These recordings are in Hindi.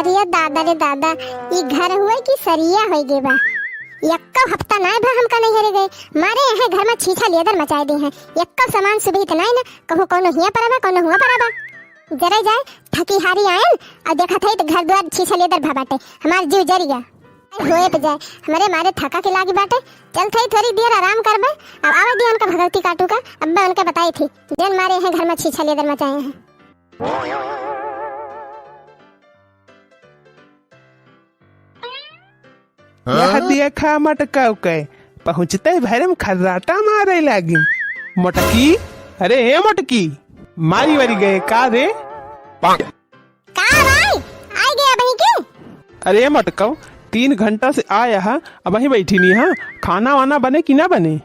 अरे दादा रे दादा, ये घर हुए कि सरिया हो गए बा। यक्का हफ्ता ना भा हमका नहीं हरे गए, मारे यहाँ घर में छीछा लेदर मचाए दे हैं। यक्का सामान सुबह इतना ही ना कहूँ कौन हिया पराबा कौन हुआ पराबा। जरा जाए थकी हारी आयन और देखा था तो घर द्वार छीछा लेदर भा बाटे, हमार जीव जर गया होए पे जाए हमारे मारे थका के लागी बाटे। चल थई थोड़ी देर आराम करबे, अब आवे दिया उनका भगवती काटू का। अब मैं उनके बताई थी जन मारे हैं घर में छीछा लेदर मचाए हैं। यह देखा मटका के पहुँचते भैरम खर्राटा मारे लागी। मटकी, अरे हे मटकी, मारी वारी गए का रे? का भाई आई गया बही के? अरे मटका 3 घंटा से आया है, अब वहीं बैठी नहीं है। खाना वाना बने कि ना बने?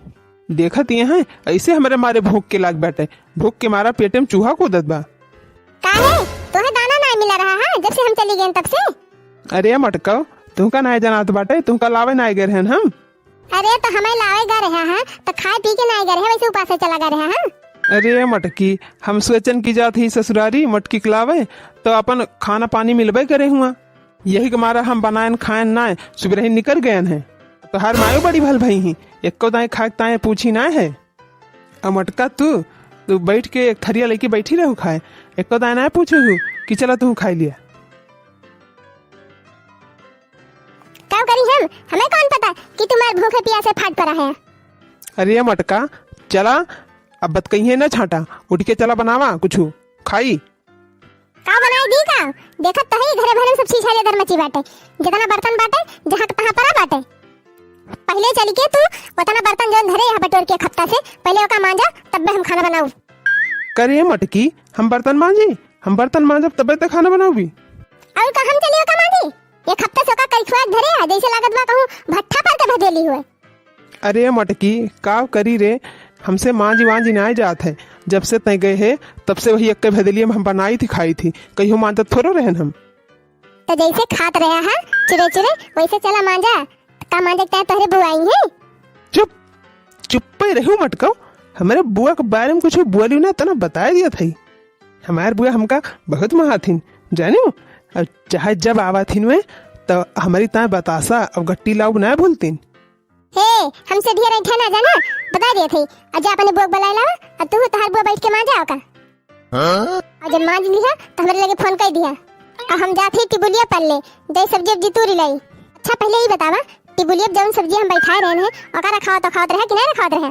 देखत ये हैं ऐसे हमारे मारे भूख के लाग बैठे। भूख के मारा पेटे में चूहा कूदत बा। काहे तोहे दाना ना मिला रहा है जब से हम चली गए तब से? अरे मटका तुमका ना जनात बाटे, तुमका लावे ना गए हैं हम। अरे तो हमें लावे गा रहे हैं तो खाए पी के ना गए हैं, वैसे उपास से चला गा रहे हैं। अरे मटकी हम सोचन की जात ही ससुरारी मटकी खिलावे तो अपन खाना पानी मिलबे करे हुआ। यही के मारा हम बनाए खाएन ना सुबह ही निकल गए हैं। तो हर मायो बड़ी भल भई ही एको दाएं खाए ताए पूछी ना है। अब मटका तू बैठ के एक थरिया लेके बैठी रहू खाए, एको दाएं ना पूछू कि चला तू खाई लिया। क्या करी हम, हमें कौन पता कि तुम्हारे भूखे प्यासे फाट पड़ा है। अरे मटका चला अब बत कहीं ना छाटा, उठ के चला बनावा कुछ खाई। का बनाई दी का? देखत तो है घरे भरे सब शीशा लेदर मची बाटे, जितना बर्तन बाटे जहां तहां पड़ा बाटे। पहले चली के तू उतना बर्तन जो घरे यहाँ बटोर के खप्ता से पहले ओका मांजा तब हम खाना बनाऊ। करे मटकी हम बर्तन मांजब तब तक खाना बनाऊगी। और का हम चली ओका मांजी एक हफ्ते से ओका कलछुआ धरे है जैसे लागत बा कहूं भट्ठा पर के भदेली हुए। अरे मटकी का करी रे, हमसे मांझी ना जात है। जब से तय गए है तब से वही एक भदेलिया हम बनाई थी खाई थी, कहीं मांजत थोड़ा रहन हम। तो जैसे खात रहा है चिरे चिरे वैसे चला मांजा। का मांजते तोहरे बुआई है। चुप पे रहू मटका, हमारे बुआ के बारे में कुछ बोली ना तना बता दिया था। हमारे बुआ हमका बहुत महाथिन जानो, और चाहे जब आवा थी वे तो हमारी ताए बतासा अब गट्टी लाऊ ना भूलतीन। हे हमसे ढेर ऐठा ना जाना, बता दिए थे अजा अपने बुआ बुला लावा और तू तोहर बुआ बैठ के मांजा का। और जब मांज लिया तो हमारे लगे फोन कर दिया और हम जाते टिबुलिया पर ले दे सब्जी अब तू लाई। अच्छा पहले ही बतावा टिबुलिया जब सब्जी हम बैठाए रहे हैं ओकरा खाओ तो खाओ रहे कि नहीं खाओ रहे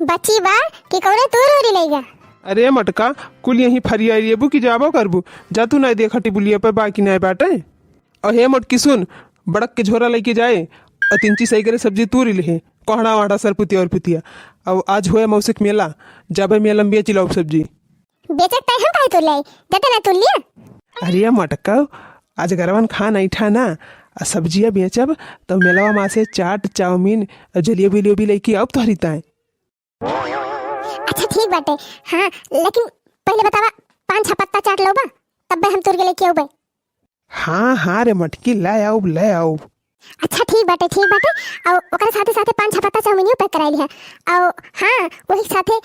बच्ची बा कि कौने तू रोरी लेगा। अरे मटका कुल यही फरिया रेबू की जाबो करबू, जा तू नहीं देखा टिबुलिया पर बाकी नहीं बाटे। और हे मटकी सुन, बड़क के झोरा लेके जाए और 3 सही करे सब्जी तूरी ले कोहड़ा वाड़ा सरपुतिया और पुतिया। अब आज हुए मौसिक मेला जाबे मेला में बेच लाओ सब्जी। बेचत तय हम काहे तू लाई जते ना तू लिया। अरे मटका आज गरवन खा नहीं ठा ना, सब्जियां बेचब तो मेलवा माँ से चाट चाउमीन जलेबी लेके अब तो हरिता है। अच्छा ठीक बाटे, हाँ लेकिन पहले बतावा 5-6 पत्ता चाट लो बा तब हम तुर के लेके आऊ बे। हाँ रे मटकी ले आओ। अच्छा ठीक बाटे और ओकरे साथे साथे 5-6 पत्ता चाउमीन पैक कराई लिया। और हाँ वही साथे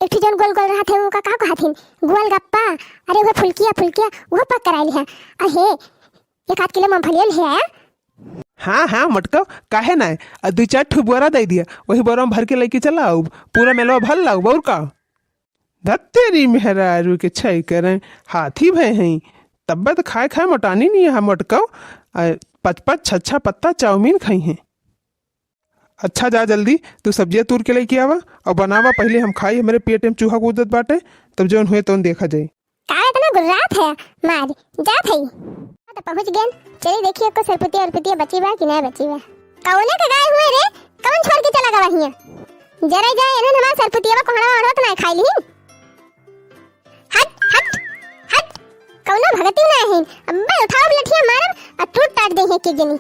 एक जन गोल गोल रहा थे वो का कहथिन गोल गप्पा, अरे वो फुलकिया वो पैक कराई लिया। अहे 1-8 किलो मूंगफली ले आया। हाँ मटका काहे ना 2-4 ठो बोरा दे दिया, वही बोरा में भर के लेके चला आओ, पूरा मेलवा भर लाओ। और का धत्तेरी मेहरारू के छई करें हाथी भय हैं तब तो खाए मोटानी नहीं है मटका। 5-6 पत्ता चाउमीन खाई हैं। अच्छा जा जल्दी तू सब्जियां तूर के लेके आवा और बनावा, पहले हम खाई, हमारे पेट में चूहा कूदत बाटे तब जौन हुए तो देखा जाए। का इतना गुर्रात है मार जात है तो पहुंच गए। चलिए देखिए को सरपुतिया और पुतिया बची बा कि नहीं बची बा। कौने के गाय हुए रे, कौन छोड़ के चला गवा हिया? जरा जाए इन्हें हमारा सरपुतिया बा कोहड़ा वाड़ा तो नहीं खाई ली। हट कौनो भगती ना है, अब्बा उठाओ लठिया मारब और टूट टाट दे है के जनी।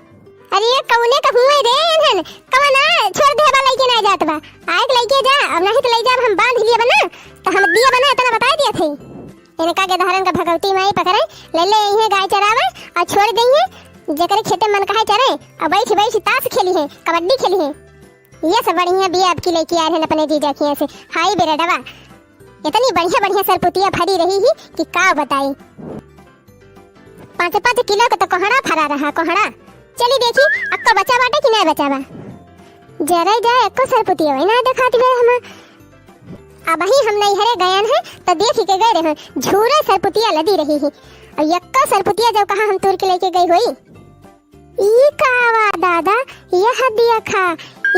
अरे ये कौने का हुए रे इन्हें कवना छोड़ दे बा लेके ना जात बा। आए लेके जा, अब नहीं तो ले जा हम बांध लिए बना तो हम दिया बना इतना बता दिया थे। इनका के धारण का भगवती माई पकड़े ले यही गाय चरावे और छोड़ गई है जकरे खेते मन कहे चरे और बैठ ताश खेली है कबड्डी खेली है। ये सब बढ़िया भी आपकी लेके आए हैं अपने जीजा की से। हाई बेरडवा इतनी बढ़िया सरपुतिया भरी रही ही कि का बताई। 5-5 किलो का तो कोहड़ा फरा रहा कोहड़ा। चली देखी अक्का बचा बाटे कि नहीं बचा बा। जरा जाए एको सरपुतिया वही ना दिखाती है हम। अब ही हम नहीं हरे गयन है तो देख के गए रहे झूरे सरपुतिया लदी रही है और यक्का सरपुतिया जब कहा हम तोड़ के लेके गई हुई। ई कावा दादा यह दिया खा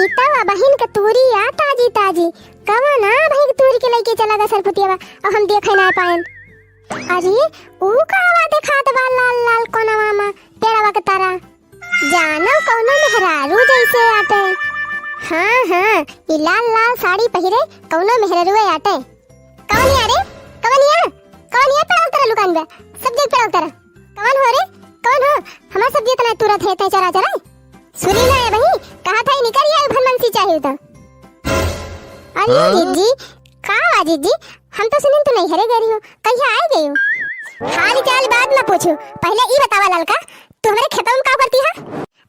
इतावा बहिन का तूरी आ ताजी ताजी कवा ना भाई तूरी के लेके चला गा सरपुतिया और हम देखे ना पाएन। अरे ऊ कावा दिखात बा लाल लाल कोनवा मा पेड़वा के तारा जानो कौनो मेहरारू जैसे आटे। हाँ हाँ ये लाल लाल साड़ी पहिरे कौनो मेहरारू आटे। कौन यारे कौन या पड़ाव तेरा लुकान बे सब्जी पड़ाव तेरा कौन हो रे कौन हो हमार सब्जी तना तुरंत है चरा चरा सुनी ना है भाई कहा था निकल या भनमनसी चाहिए तो। अरे जीजी का जीजी हम तो सुनिन तो नहीं हरे गई हो कहीं आए गई हो। हाल चाल बात ना पूछो पहले ई बतावा ललका तू हमारे खेतों में का करती है।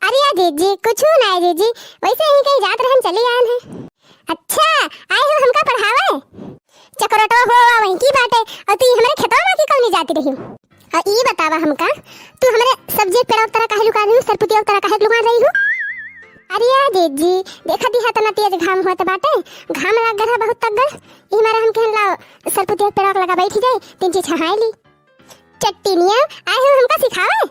अरे यार जीजी कुछ ना है जीजी वैसे ही कहीं जात रहन चली आए हैं। अच्छा आए हो हमका पढ़ावे चकरोटो हो वहीं की बात है और तू हमारे खेतों में की कौन जाती रही हो। और ई बतावा हमका तू हमारे सब्जी पेड़ तरह काहे लुका रही हो सरपुतिया तरह काहे लुका रही हो। अरे यार जीजी देखा दी है तना तेज घाम होत बाटे घाम लग गया बहुत तक गल ई मारा हम कहन ला सरपुतिया पेड़ लगा बैठी जाए 3 चीज छहाई ली चट्टीनिया आए हो हमका सिखावे।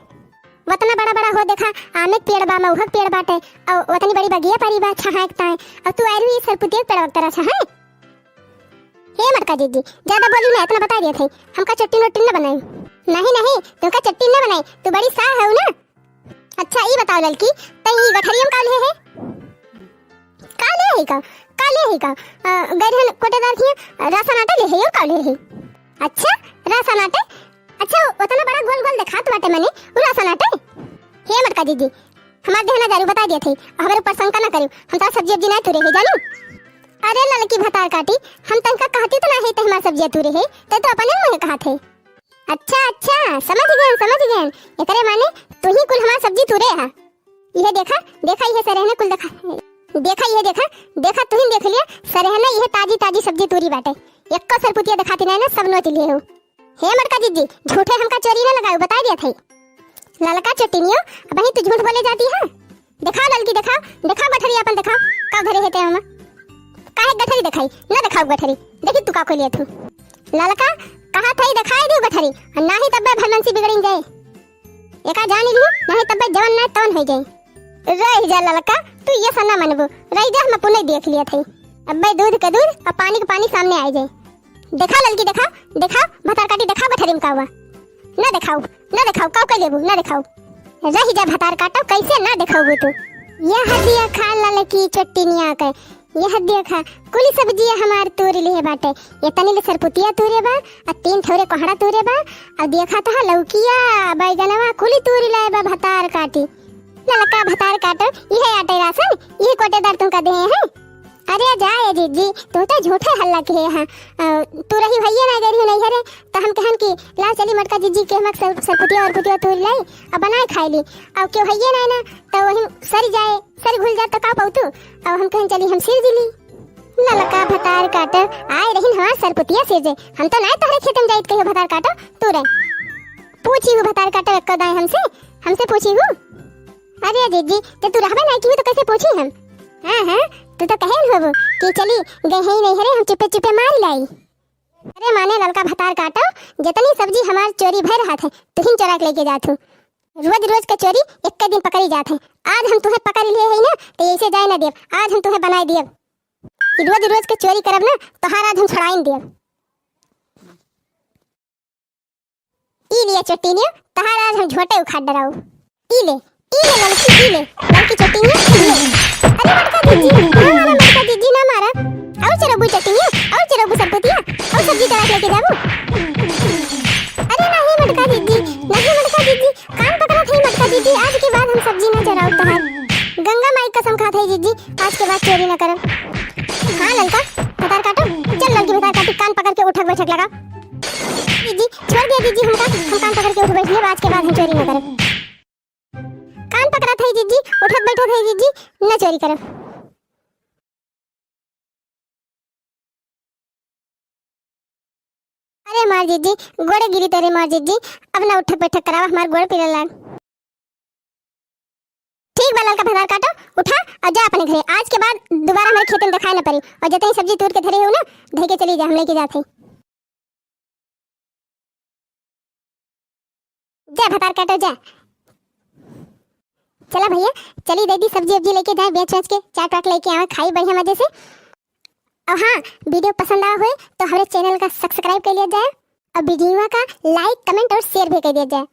वतना बड़ा बड़ा हो देखा आमे पेड़ बा महुक पेड़ बाटे और वतनी बड़ी बगिया पारी बा छहाकता है और तू आई सरपुतिया पेड़ तरह छहाए। हे मटका जीजी ज्यादा बोली ना इतना बता दिए थे हमका चट्टी नोटी न बनाई। नहीं तुमका चट्टी न बनाई तू बड़ी सा है ना। अच्छा ई बताओ लड़की तई गठरियम काले है का गरहन कोटेदार थी राशन आटे ले है और काले है। अच्छा राशन आटे अच्छा उतना बड़ा गोल गोल दिखात बाटे मने उ राशन आटे। हे मटका दीदी हमार देहना दारू बता दिए थे हमारे ऊपर शंका ना करियो हम तो सब्जी सब्जी ना तुरे है जानू। अरे लड़की भतार काटी हम तनका कहती तो ना है त हमार सब्जी तुरे है तो अपने मुंह कहा थे। अच्छा समझ गए एकरे माने तू ही कुल हमार सब्जी तुरे है। यह देखा यह सरहने कुल देखा तू ही देख लिया सरहने यह ताजी सब्जी तुरी बाटे एक्को सरपुतिया दिखाती ना सब नोच लिए हो। हे मटका जीजी झूठे हमका चोरी ना लगाओ बता दिया थे ललका चटिनियो अब तू झूठ बोले जाती है। दिखा ललकी दिखा गठरी अपन दिखा का धरे हेते हम काहे गठरी दिखाई ना दिखाओ गठरी देखी तू का खोलिए तू ललका कहा था दिखाई दे गठरी ना ही तब भनमनसी बिगड़ जाए एका जान लियो नहीं तब जवन ना तवन हो जाए। रह जा ललका तू ये सन्ना मनबो रह जा हम पुणे देख लिया थे अब दूध का दूध और पानी का पानी सामने आ जाए। देखा ललकी देखा भतार काटी देखा गठरी में का हुआ ना दिखाओ का के लेबू ना दिखाओ रह जा भतार काटो कैसे ना दिखाओ तू। यह दिया खा ललकी चट्टीनिया के यह देखा कुली सब्जी हमार तोरी ले बाटे ये तनी ले सरपुतिया तोरे बा और 3 थोड़े कोहड़ा तोरे बा और देखा था लौकिया बैगनवा कुली तोरी लाए बा भतार काटी ललका भतार काटो यह आटे राशन यह कोटेदार तुमका दे हैं। अरे जाए जीजी तू तो झूठे हल्ला के है तू रही भैया ना गरी नहीं हरे तो हम कहन की ला चली मटका जीजी के हमक सरपुतिया और पुतिया तोरी लाई और बनाए खाई ली और क्यों भैया ना तो वही सर घुल जा तो का पाउतू और हम कहन चली हम सिर दिली ललका भतार काटो आए रही हमार सरपुतिया सिर जे हम तो ना तोहरे खेतन जाइत कहियो भतार काटो तू रे पूछी हूँ भतार काटो एक दाए हमसे पूछी हूँ। अरे जीजी जब तू रहबे नहीं की तो कैसे पूछी हम। हाँ तू तो कहन होबो कि चली गई ही नहीं हरे हम चुपे मार लाई। अरे माने ललका भतार काटो जितनी सब्जी हमार चोरी भर रहा थे तू ही चोरा के लेके जात हूँ रोज के चोरी एक दिन पकड़ी जात है। आज हम तुम्हें पकड़ लिए है ना तो ऐसे जाए ना देव आज हम तुम्हें बनाए दिए रोज के चोरी करब ना तोहार आज हम छुड़ाइन दिए। ई लिए चट्टीनिया तोहार आज हम झोटे उखाड़ डराऊ ई ले लड़की चट्टीनिया अरे मटका दीदी ना मारा और चरबू चट्टीनिया और चरबू सरपुतिया और सब्जी चढ़ा के लेके जाबू। अरे नहीं मटका दीदी कान पकड़ा थे मटका दीदी आज के बाद हम सब्जी ना चढ़ाओ तोहार गंगा माई कसम खा थे जीजी आज के बाद चोरी ना करब। हाँ ललका भतार काटो चल लड़की भतार काटी कान पकड़ के उठक बैठक लगा दीदी छोड़ दिया दीदी हम कान पकड़ के उठ बैठ लिए आज के बाद हम चोरी ना करब। कान पकड़ा था जीजी उठक बैठक है जीजी न चोरी करब। अरे मार जीजी गोड़े गिरी तेरे मार जीजी अब ना उठक बैठक करावा हमार गोड़ पीले लाग। ठीक बा लड़का भगार काटो उठा और जा अपने घरे। आज के बाद दोबारा हमारे खेत में दिखाई ना पड़ी और जते ही सब्जी तोड़ के धरे हो ना धई के चली जा हम लेके जाते। जा भतार काटो जा। चला भैया चली दीदी सब्जी वब्जी लेके जाए बेच बेच के चाट वाट लेके आवे खाई बढ़िया मजे से। और हाँ वीडियो पसंद आया हो तो हमारे चैनल का सब्सक्राइब कर लिया जाए और वीडियो का लाइक कमेंट और शेयर भी कर दिया जाए।